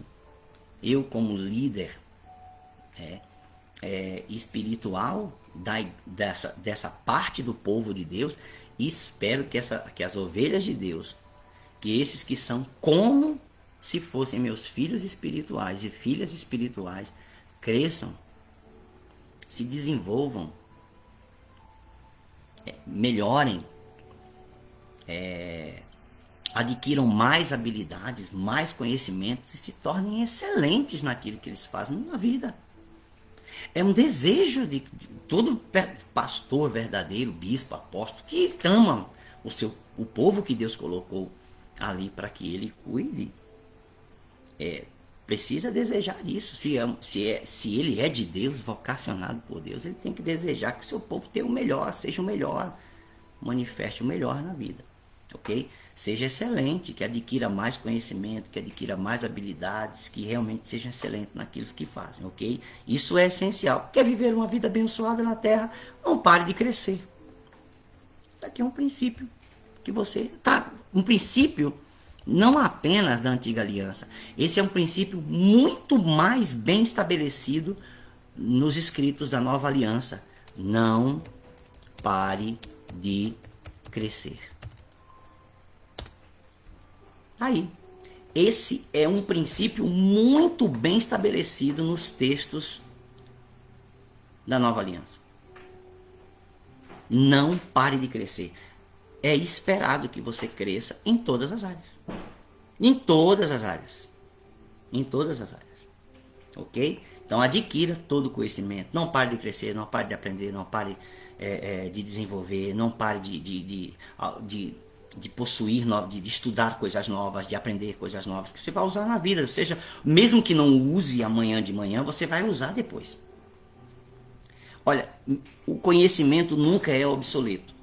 eu como líder espiritual dessa parte do povo de Deus, espero que as ovelhas de Deus, que esses que são como se fossem meus filhos espirituais e filhas espirituais, cresçam, se desenvolvam, melhorem, adquiram mais habilidades, mais conhecimentos e se tornem excelentes naquilo que eles fazem na vida. É um desejo de todo pastor verdadeiro, bispo, apóstolo, que ama o povo que Deus colocou ali para que ele cuide. Precisa desejar isso. Se ele é de Deus, vocacionado por Deus, ele tem que desejar que seu povo tenha o melhor, seja o melhor, manifeste o melhor na vida, ok? Seja excelente, que adquira mais conhecimento, que adquira mais habilidades, que realmente seja excelente naquilo que fazem, ok? Isso é essencial. Quer viver uma vida abençoada na terra? Não pare de crescer. Isso aqui é um princípio que você um princípio não apenas da antiga aliança. Esse é um princípio muito mais bem estabelecido nos escritos da nova aliança. Não pare de crescer. Aí, esse é um princípio muito bem estabelecido nos textos da nova aliança. Não pare de crescer. É esperado que você cresça em todas as áreas. Em todas as áreas. Em todas as áreas. Ok? Então adquira todo o conhecimento. Não pare de crescer, não pare de aprender, não pare de desenvolver, não pare de possuir, de estudar coisas novas, de aprender coisas novas que você vai usar na vida. Ou seja, mesmo que não use amanhã de manhã, você vai usar depois. Olha, o conhecimento nunca é obsoleto.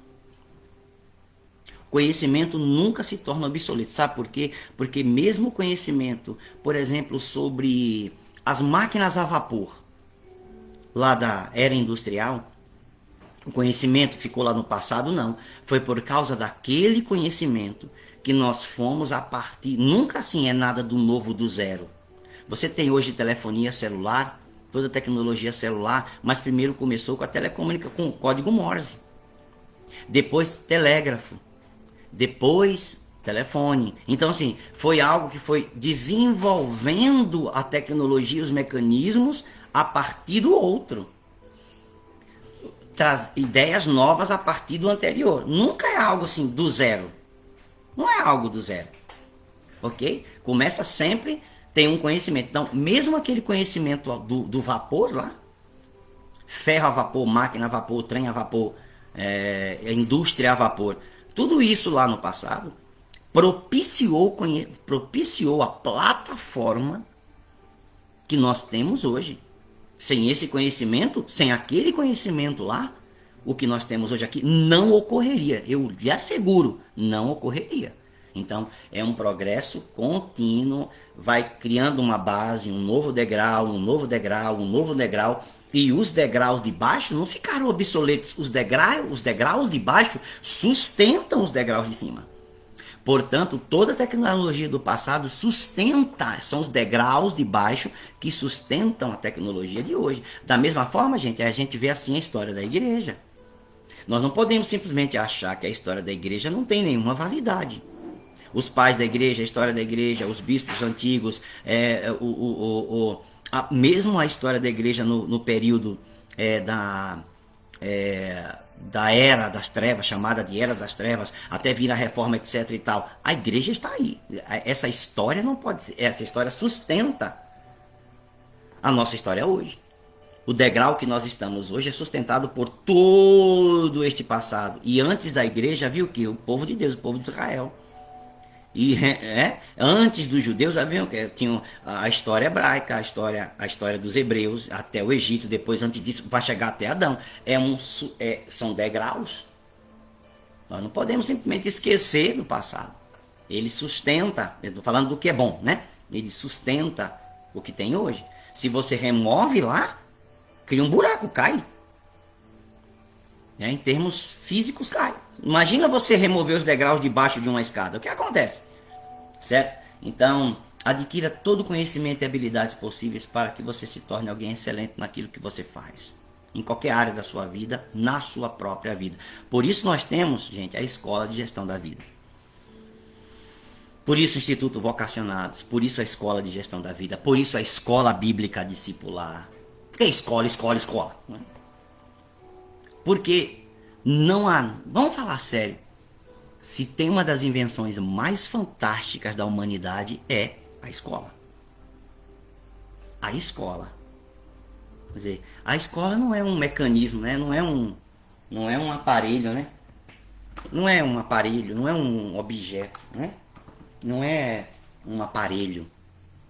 Conhecimento nunca se torna obsoleto. Sabe por quê? Porque mesmo conhecimento, por exemplo, sobre as máquinas a vapor, lá da era industrial, o conhecimento ficou lá no passado? Não. Foi por causa daquele conhecimento que nós fomos a partir. Nunca assim é nada do novo do zero. Você tem hoje telefonia celular, toda tecnologia celular, mas primeiro começou com a telecomunicação, com o código Morse. Depois telégrafo. Depois telefone. Então assim, foi algo que foi desenvolvendo a tecnologia, os mecanismos a partir do outro. Traz ideias novas a partir do anterior. Nunca é algo assim do zero. Não é algo do zero. Ok? Começa sempre, tem um conhecimento. Então, mesmo aquele conhecimento do vapor lá, ferro a vapor, máquina a vapor, trem a vapor, indústria a vapor, tudo isso lá no passado propiciou a plataforma que nós temos hoje. Sem esse conhecimento, sem aquele conhecimento lá, o que nós temos hoje aqui não ocorreria. Eu lhe asseguro, não ocorreria. Então, é um progresso contínuo, vai criando uma base, um novo degrau, um novo degrau, um novo degrau. E os degraus de baixo não ficaram obsoletos. Os degraus de baixo sustentam os degraus de cima. Portanto, toda a tecnologia do passado sustenta, são os degraus de baixo que sustentam a tecnologia de hoje. Da mesma forma, gente, a gente vê assim a história da igreja. Nós não podemos simplesmente achar que a história da igreja não tem nenhuma validade. Os pais da igreja, a história da igreja, os bispos antigos, mesmo a história da igreja no período da Era das Trevas, chamada de Era das Trevas, até vir a reforma, etc e tal. A igreja está aí. Essa história não pode ser. Essa história sustenta a nossa história hoje. O degrau que nós estamos hoje é sustentado por todo este passado. E antes da igreja havia o quê? O povo de Deus, o povo de Israel. E antes dos judeus tinha a história hebraica, a história dos hebreus, até o Egito, depois antes disso vai chegar até Adão. São degraus. Nós não podemos simplesmente esquecer do passado. Ele sustenta, eu estou falando do que é bom, né? Ele sustenta o que tem hoje. Se você remove lá, cria um buraco, cai. Em termos físicos, cai. Imagina você remover os degraus de baixo de uma escada. O que acontece? Certo? Então, adquira todo o conhecimento e habilidades possíveis para que você se torne alguém excelente naquilo que você faz. Em qualquer área da sua vida, na sua própria vida. Por isso nós temos, gente, a Escola de Gestão da Vida. Por isso o Instituto Vocacionados. Por isso a Escola de Gestão da Vida. Por isso a Escola Bíblica Discipular. Porque escola. Né? Porque não há... Vamos falar sério. Se tem uma das invenções mais fantásticas da humanidade é a escola. A escola. Quer dizer, a escola não é um mecanismo, né? Não é um aparelho, né? Não é um aparelho, não é um objeto, né? Não é um aparelho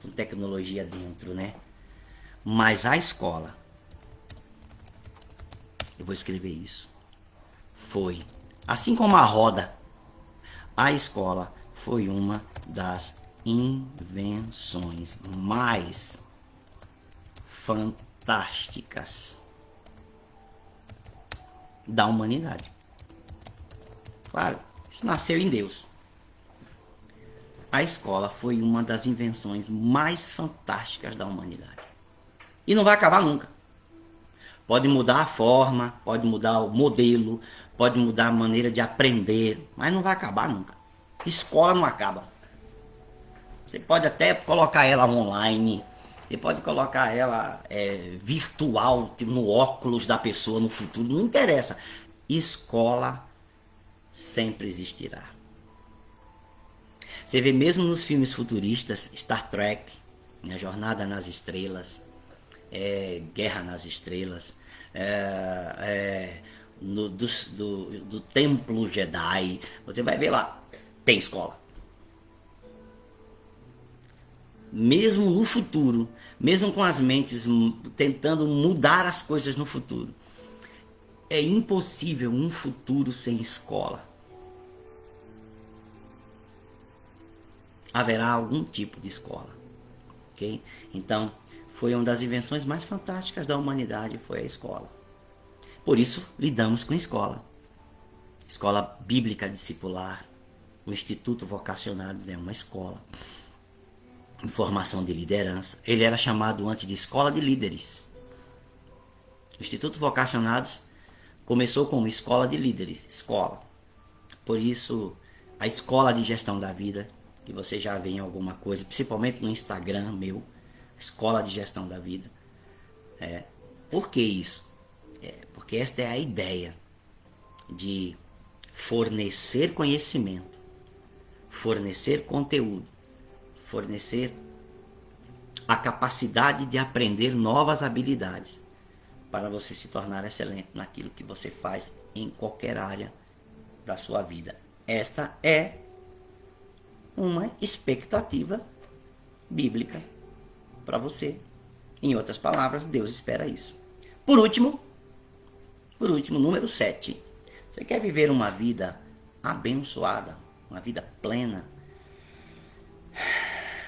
com tecnologia dentro, né? Mas a escola, eu vou escrever isso, foi, assim como a roda, a escola foi uma das invenções mais fantásticas da humanidade. Claro, isso nasceu em Deus. A escola foi uma das invenções mais fantásticas da humanidade. E não vai acabar nunca. Pode mudar a forma, pode mudar o modelo, pode mudar a maneira de aprender, mas não vai acabar nunca. Escola não acaba. Você pode até colocar ela online, você pode colocar ela virtual, no óculos da pessoa no futuro, não interessa. Escola sempre existirá. Você vê mesmo nos filmes futuristas, Star Trek, A Jornada nas Estrelas, Guerra nas Estrelas, do Templo Jedi, você vai ver lá, tem escola. Mesmo no futuro, mesmo com as mentes tentando mudar as coisas no futuro, é impossível um futuro sem escola. haverá algum tipo de escola. Okay? Então, foi uma das invenções mais fantásticas da humanidade, foi a escola. Por isso, lidamos com escola. Escola bíblica discipular, o Instituto Vocacionados é uma escola. Formação de liderança. Ele era chamado antes de Escola de Líderes. O Instituto Vocacionados começou como Escola de Líderes, escola. Por isso, a Escola de Gestão da Vida, que você já vê em alguma coisa, principalmente no Instagram meu, Escola de Gestão da Vida. Por que isso? Porque esta é a ideia de fornecer conhecimento, fornecer conteúdo, fornecer a capacidade de aprender novas habilidades para você se tornar excelente naquilo que você faz em qualquer área da sua vida. Esta é uma expectativa bíblica para você. Em outras palavras, Deus espera isso. Por último, número 7. Você quer viver uma vida abençoada, uma vida plena?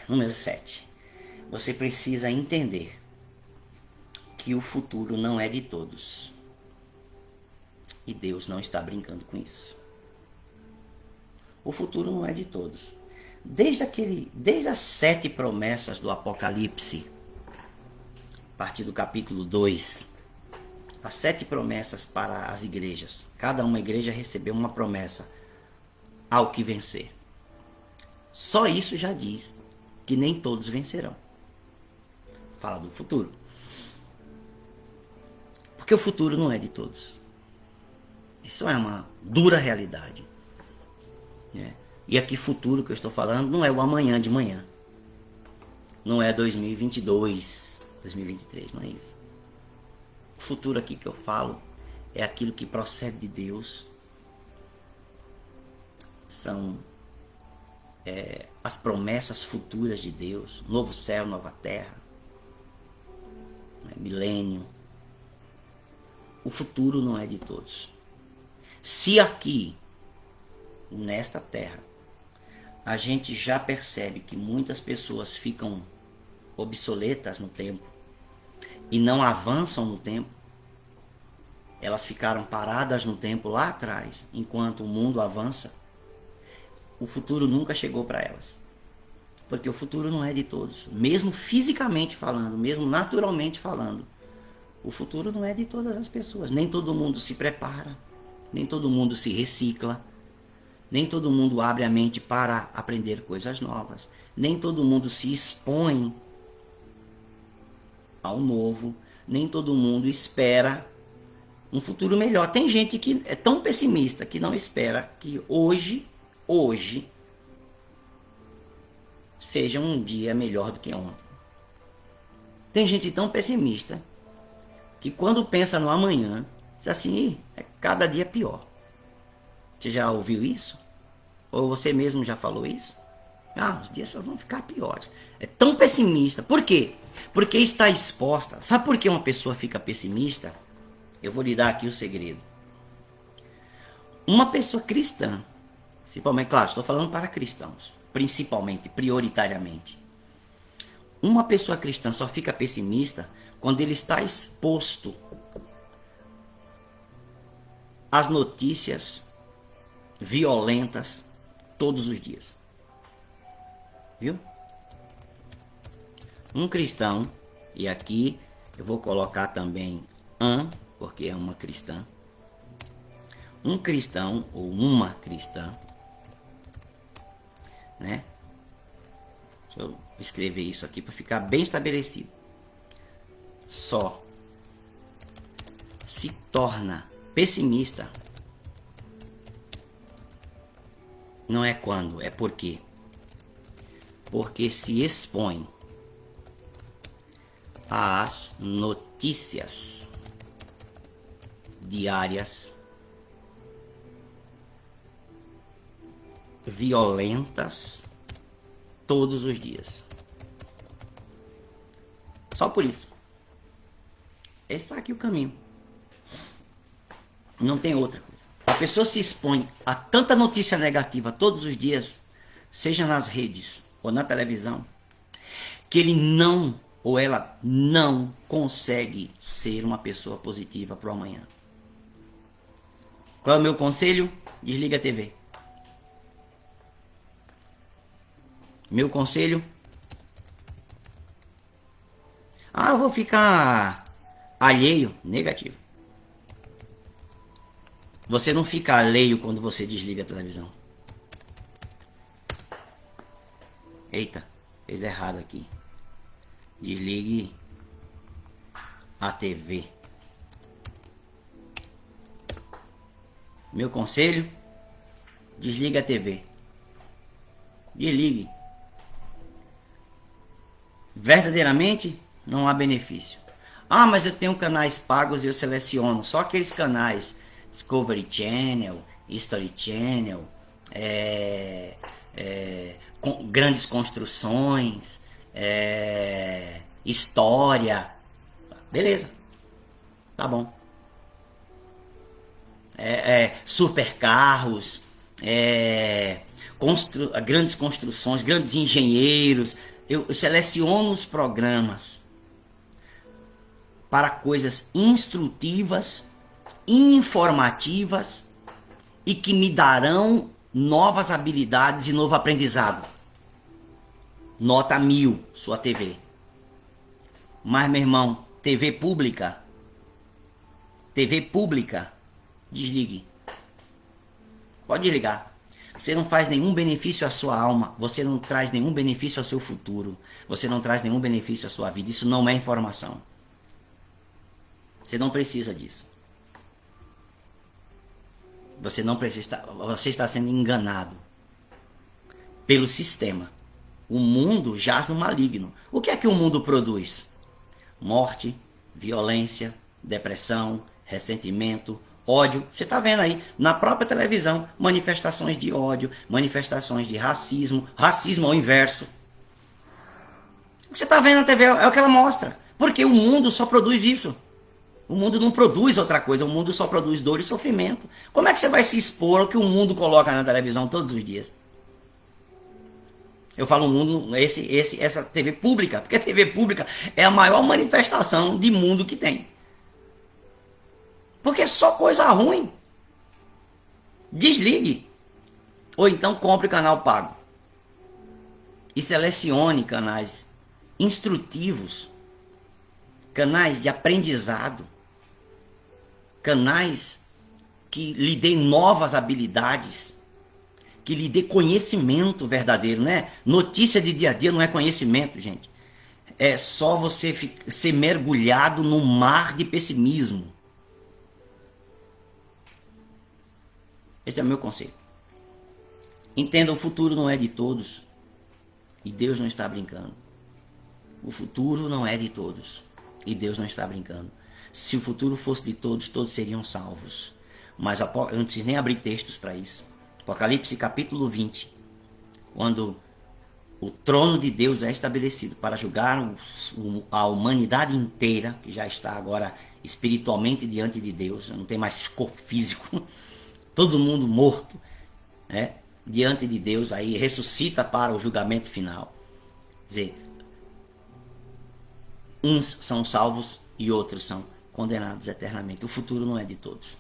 Número 7. Você precisa entender que o futuro não é de todos. E Deus não está brincando com isso. O futuro não é de todos. Desde as 7 promessas do Apocalipse, a partir do capítulo 2, as 7 promessas para as igrejas. Cada uma igreja recebeu uma promessa ao que vencer. Só isso já diz que nem todos vencerão. Fala do futuro. Porque o futuro não é de todos. Isso é uma dura realidade. E aqui futuro que eu estou falando não é o amanhã de manhã. Não é 2022, 2023, não é isso. O futuro aqui que eu falo é aquilo que procede de Deus. São as promessas futuras de Deus. Novo céu, nova terra. Milênio. O futuro não é de todos. Se aqui, nesta terra, a gente já percebe que muitas pessoas ficam obsoletas no tempo e não avançam no tempo, elas ficaram paradas no tempo lá atrás, enquanto o mundo avança, o futuro nunca chegou para elas. Porque o futuro não é de todos. Mesmo fisicamente falando, mesmo naturalmente falando, o futuro não é de todas as pessoas. Nem todo mundo se prepara, nem todo mundo se recicla, nem todo mundo abre a mente para aprender coisas novas, nem todo mundo se expõe ao novo, nem todo mundo espera um futuro melhor. Tem gente que é tão pessimista que não espera que hoje seja um dia melhor do que ontem. Tem gente tão pessimista que quando pensa no amanhã, diz assim, cada dia pior. Você já ouviu isso? Ou você mesmo já falou isso? Os dias só vão ficar piores. É tão pessimista. Por quê? Porque está exposta. Sabe por que uma pessoa fica pessimista? Eu vou lhe dar aqui o segredo. Uma pessoa cristã, principalmente, claro, estou falando para cristãos, principalmente, prioritariamente. Uma pessoa cristã só fica pessimista quando ele está exposto às notícias violentas todos os dias. Viu? Um cristão, e aqui eu vou colocar também porque é uma cristã. Um cristão ou uma cristã, né? Deixa eu escrever isso aqui para ficar bem estabelecido. Só se torna pessimista não é quando, é por quê? Porque se expõe às notícias diárias violentas todos os dias. Só por isso. Esse está aqui o caminho. Não tem outra coisa. A pessoa se expõe a tanta notícia negativa todos os dias, seja nas redes ou na televisão, que ele não ou ela não consegue ser uma pessoa positiva para o amanhã. Qual é o meu conselho? Desliga a TV. Meu conselho? Eu vou ficar alheio. Negativo. Você não fica alheio quando você desliga a televisão. Eita, fez errado aqui. Desligue a TV. Meu conselho? Desliga a TV. Desligue. Verdadeiramente, não há benefício. Mas eu tenho canais pagos e eu seleciono só aqueles canais Discovery Channel, History Channel, grandes construções, história. Beleza, tá bom. Supercarros, grandes construções, grandes engenheiros. Eu seleciono os programas para coisas instrutivas, informativas e que me darão novas habilidades e novo aprendizado. Nota 1000, sua TV. Mas, meu irmão, TV pública, desligue. Pode desligar. Você não faz nenhum benefício à sua alma, você não traz nenhum benefício ao seu futuro, você não traz nenhum benefício à sua vida. Isso não é informação. Você não precisa disso. Você está sendo enganado pelo sistema. O mundo jaz no maligno. O que é que o mundo produz? Morte, violência, depressão, ressentimento, ódio. Você está vendo aí na própria televisão manifestações de ódio, manifestações de racismo, racismo ao inverso. O que você está vendo na TV é o que ela mostra. Porque o mundo só produz isso. O mundo não produz outra coisa, o mundo só produz dor e sofrimento. Como é que você vai se expor ao que o mundo coloca na televisão todos os dias? Eu falo mundo, essa TV pública, porque a TV pública é a maior manifestação de mundo que tem. Porque é só coisa ruim. Desligue. Ou então compre o canal pago. E selecione canais instrutivos, canais de aprendizado, canais que lhe dêem novas habilidades, que lhe dê conhecimento verdadeiro, né? Notícia de dia a dia não é conhecimento, gente. É só você ser mergulhado no mar de pessimismo. Esse é o meu conselho. Entenda, o futuro não é de todos. E Deus não está brincando. O futuro não é de todos. E Deus não está brincando. Se o futuro fosse de todos, todos seriam salvos. Mas eu não preciso nem abrir textos para isso. Apocalipse capítulo 20. Quando o trono de Deus é estabelecido para julgar a humanidade inteira, que já está agora espiritualmente diante de Deus, não tem mais corpo físico, todo mundo morto, né, diante de Deus, aí ressuscita para o julgamento final. Quer dizer, uns são salvos e outros são condenados eternamente. O futuro não é de todos.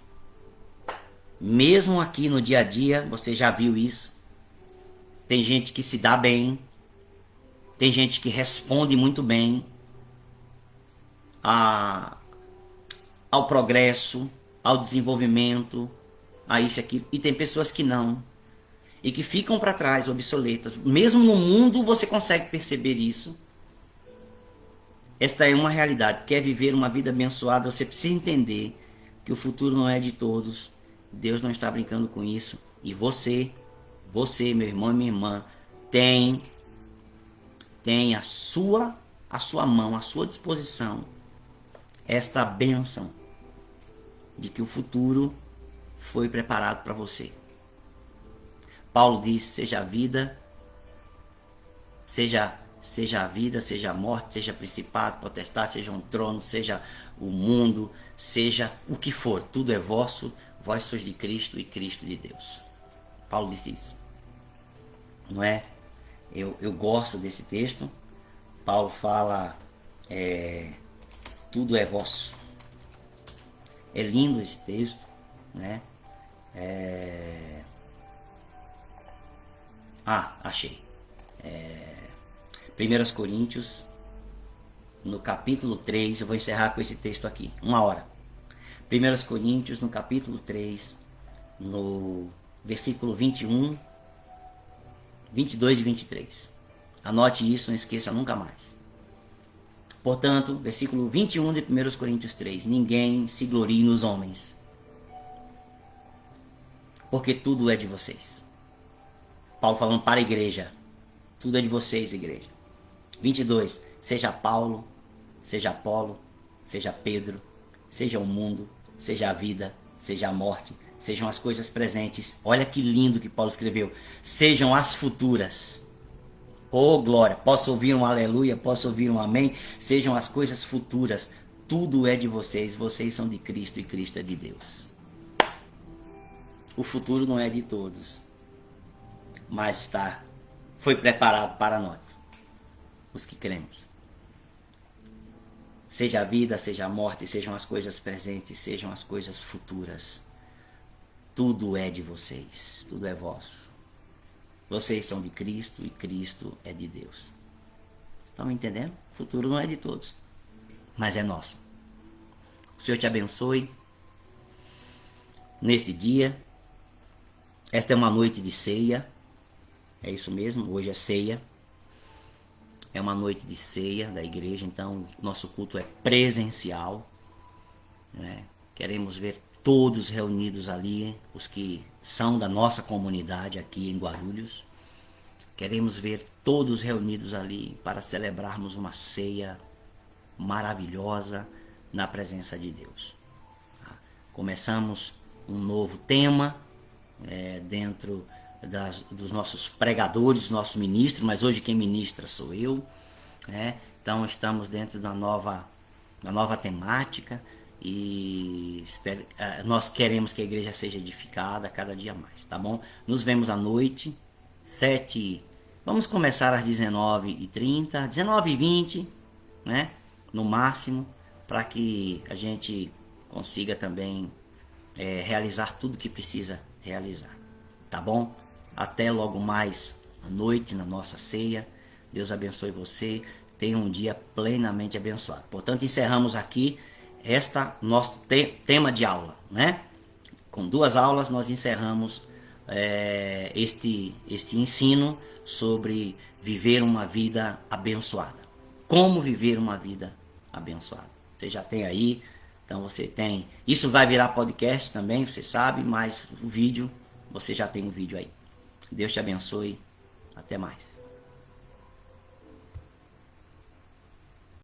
Mesmo aqui no dia a dia, você já viu isso. Tem gente que se dá bem, tem gente que responde muito bem ao progresso, ao desenvolvimento, a isso aqui. E tem pessoas que não. E que ficam para trás, obsoletas. Mesmo no mundo você consegue perceber isso. Esta é uma realidade. Quer viver uma vida abençoada, você precisa entender que o futuro não é de todos. Deus não está brincando com isso. E você, meu irmão e minha irmã, tem a sua mão, a sua disposição, esta bênção de que o futuro foi preparado para você. Paulo diz, seja a vida, seja a vida, seja a morte, seja principado, potestade, seja um trono, seja o mundo, seja o que for, tudo é vosso, vós sois de Cristo e Cristo de Deus. Paulo disse isso. Não é? Eu gosto desse texto. Paulo fala, tudo é vosso. É lindo esse texto, né? Achei. 1 Coríntios, no capítulo 3, eu vou encerrar com esse texto aqui, 1 hora. 1 Coríntios, no capítulo 3, no versículo 21, 22 e 23. Anote isso, não esqueça nunca mais. Portanto, versículo 21 de 1 Coríntios 3. Ninguém se glorie nos homens, porque tudo é de vocês. Paulo falando para a igreja. Tudo é de vocês, igreja. 22. Seja Paulo, seja Apolo, seja Pedro, seja o mundo, seja a vida, seja a morte, sejam as coisas presentes. Olha que lindo que Paulo escreveu. Sejam as futuras. Oh, glória. Posso ouvir um aleluia, posso ouvir um amém. Sejam as coisas futuras. Tudo é de vocês. Vocês são de Cristo e Cristo é de Deus. O futuro não é de todos, mas foi preparado para nós, os que cremos. Seja a vida, seja a morte, sejam as coisas presentes, sejam as coisas futuras. Tudo é de vocês, tudo é vosso. Vocês são de Cristo e Cristo é de Deus. Estão entendendo? O futuro não é de todos, mas é nosso. O Senhor te abençoe neste dia. Esta é uma noite de ceia. É isso mesmo, hoje é ceia. É uma noite de ceia da igreja, então nosso culto é presencial, né? Queremos ver todos reunidos ali, os que são da nossa comunidade aqui em Guarulhos. Queremos ver todos reunidos ali para celebrarmos uma ceia maravilhosa na presença de Deus. Começamos um novo tema dentro dos nossos pregadores, nossos ministros, mas hoje quem ministra sou eu, né? Então estamos dentro da nova temática e nós queremos que a igreja seja edificada cada dia mais, tá bom? Nos vemos à noite, 7, vamos começar às 19h30, 19h20, né? No máximo, para que a gente consiga também realizar tudo que precisa realizar, tá bom? Até logo mais à noite na nossa ceia. Deus abençoe você. Tenha um dia plenamente abençoado. Portanto, encerramos aqui nosso tema de aula, né? Com 2 aulas nós encerramos este ensino sobre viver uma vida abençoada. Como viver uma vida abençoada. Você já tem aí, então você tem. Isso vai virar podcast também, você sabe, mas o vídeo, você já tem um vídeo aí. Deus te abençoe. Até mais.